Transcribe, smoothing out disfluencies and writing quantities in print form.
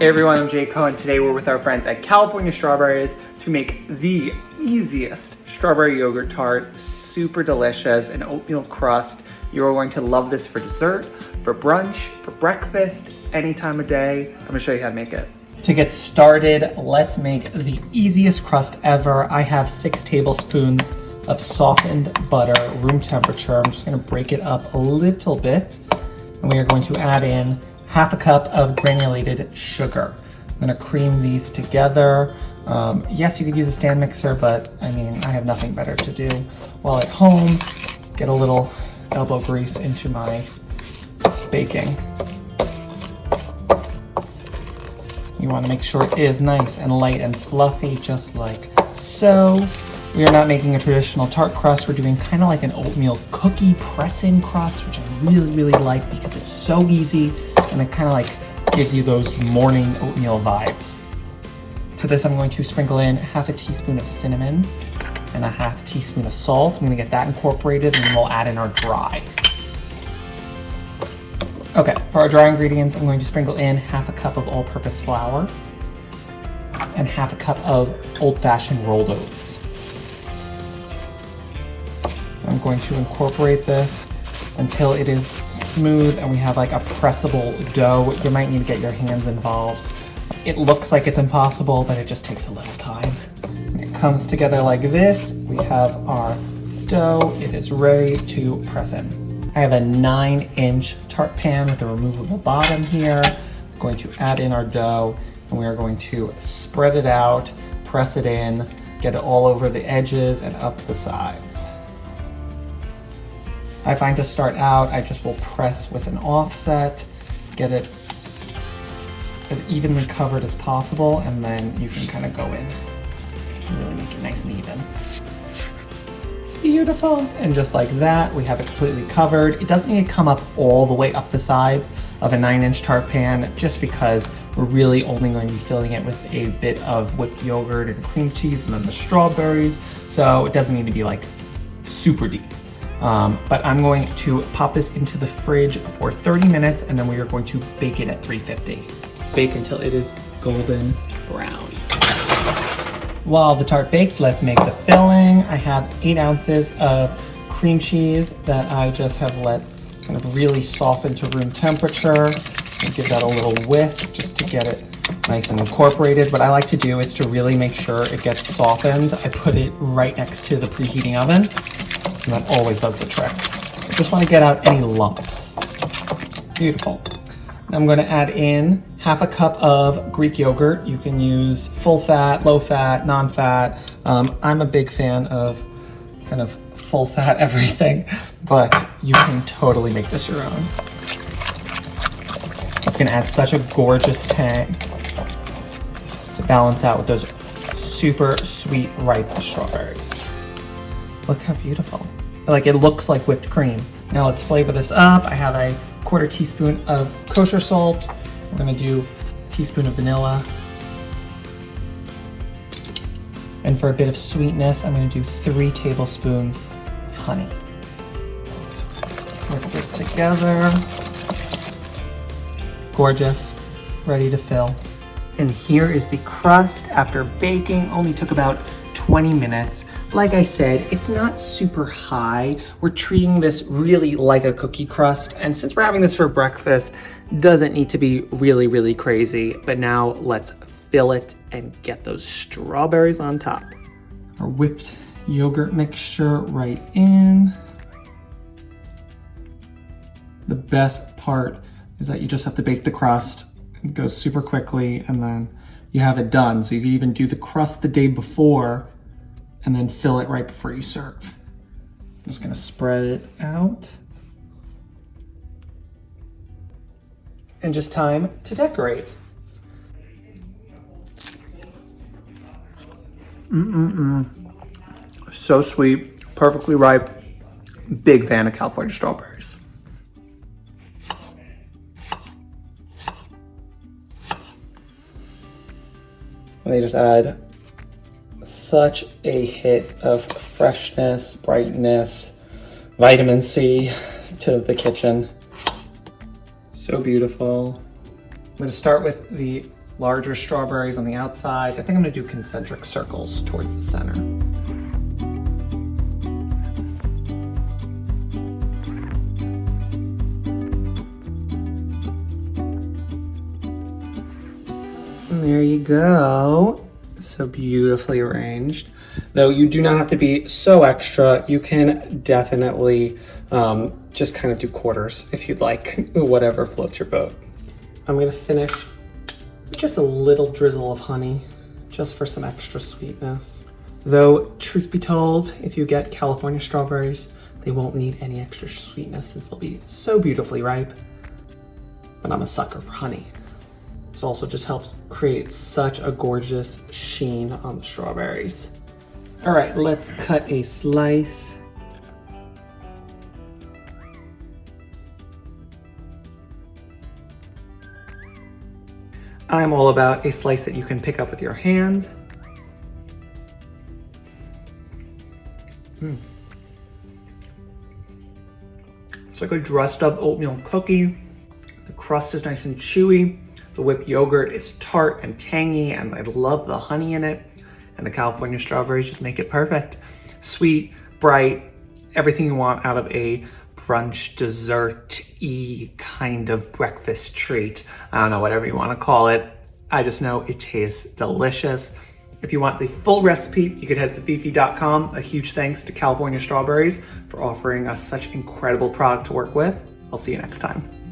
Hey everyone, I'm Jay Cohen. Today we're with our friends at California Strawberries to make the easiest strawberry yogurt tart. Super delicious, an oatmeal crust. You're going to love this for dessert, for brunch, for breakfast, any time of day. I'm gonna show you how to make it. To get started, let's make the easiest crust ever. I have 6 tablespoons of softened butter, room temperature. I'm just gonna break it up a little bit. And we are going to add in half a cup of granulated sugar. I'm gonna cream these together. Yes, you could use a stand mixer, but I mean, I have nothing better to do while at home. Get a little elbow grease into my baking. You wanna make sure it is nice and light and fluffy, just like so. We are not making a traditional tart crust. We're doing kind of like an oatmeal cookie pressing crust, which I really like because it's so easy and it kind of like gives you those morning oatmeal vibes. To this, I'm going to sprinkle in half a teaspoon of cinnamon and a half teaspoon of salt. I'm gonna get that incorporated and then we'll add in our dry. Okay, for our dry ingredients, I'm going to sprinkle in half a cup of all-purpose flour and half a cup of old-fashioned rolled oats. I'm going to incorporate this until it is smooth and we have like a pressable dough. You might need to get your hands involved. It looks like it's impossible, but it just takes a little time. When it comes together like this, we have our dough. It is ready to press in. I have a 9-inch tart pan with a removable bottom here. I'm going to add in our dough and we are going to spread it out, press it in, get it all over the edges and up the sides. I find to start out, I just will press with an offset, get it as evenly covered as possible, and then you can kind of go in and really make it nice and even. Beautiful. And just like that, we have it completely covered. It doesn't need to come up all the way up the sides of a 9-inch tart pan, just because we're really only going to be filling it with a bit of whipped yogurt and cream cheese and then the strawberries. So it doesn't need to be like super deep. But I'm going to pop this into the fridge for 30 minutes and then we are going to bake it at 350. Bake until it is golden brown. While the tart bakes, let's make the filling. I have 8 ounces of cream cheese that I just have let kind of really soften to room temperature and give that a little whisk just to get it nice and incorporated. What I like to do is to really make sure it gets softened. I put it right next to the preheating oven. And that always does the trick. I just want to get out any lumps. Beautiful. Now I'm going to add in half a cup of Greek yogurt. You can use full fat, low fat, non-fat. I'm a big fan of kind of full fat everything, but you can totally make this your own. It's going to add such a gorgeous tang to balance out with those super sweet, ripe strawberries. Look how beautiful. Like, it looks like whipped cream. Now let's flavor this up. I have a 1/4 teaspoon of kosher salt. We're gonna do a teaspoon of vanilla. And for a bit of sweetness, I'm gonna do 3 tablespoons of honey. Mix this together. Gorgeous, ready to fill. And here is the crust after baking. Only took about 20 minutes. Like I said, it's not super high. We're treating this really like a cookie crust. And since we're having this for breakfast, doesn't need to be really crazy. But now let's fill it and get those strawberries on top. Our whipped yogurt mixture right in. The best part is that you just have to bake the crust. It goes super quickly and then you have it done. So you can even do the crust the day before and then fill it right before you serve. I'm just gonna spread it out. And just time to decorate. So sweet, perfectly ripe. Big fan of California strawberries. And they just add such a hit of freshness, brightness, vitamin C to the kitchen. So beautiful. I'm gonna start with the larger strawberries on the outside. I think I'm gonna do concentric circles towards the center. And there you go. So beautifully arranged. Though you do not have to be so extra. You can definitely just kind of do quarters if you'd like, whatever floats your boat. I'm gonna finish with just a little drizzle of honey, just for some extra sweetness. Though, truth be told, if you get California strawberries, they won't need any extra sweetness since they'll be so beautifully ripe. But I'm a sucker for honey. This also just helps create such a gorgeous sheen on the strawberries. All right, let's cut a slice. I'm all about a slice that you can pick up with your hands. It's like a dressed up oatmeal cookie. The crust is nice and chewy. The whipped yogurt is tart and tangy, and I love the honey in it. And the California strawberries just make it perfect. Sweet, bright, everything you want out of a brunch dessert-y kind of breakfast treat. I don't know, whatever you want to call it. I just know it tastes delicious. If you want the full recipe, you can head to TheFeedFeed.com. A huge thanks to California Strawberries for offering us such incredible product to work with. I'll see you next time.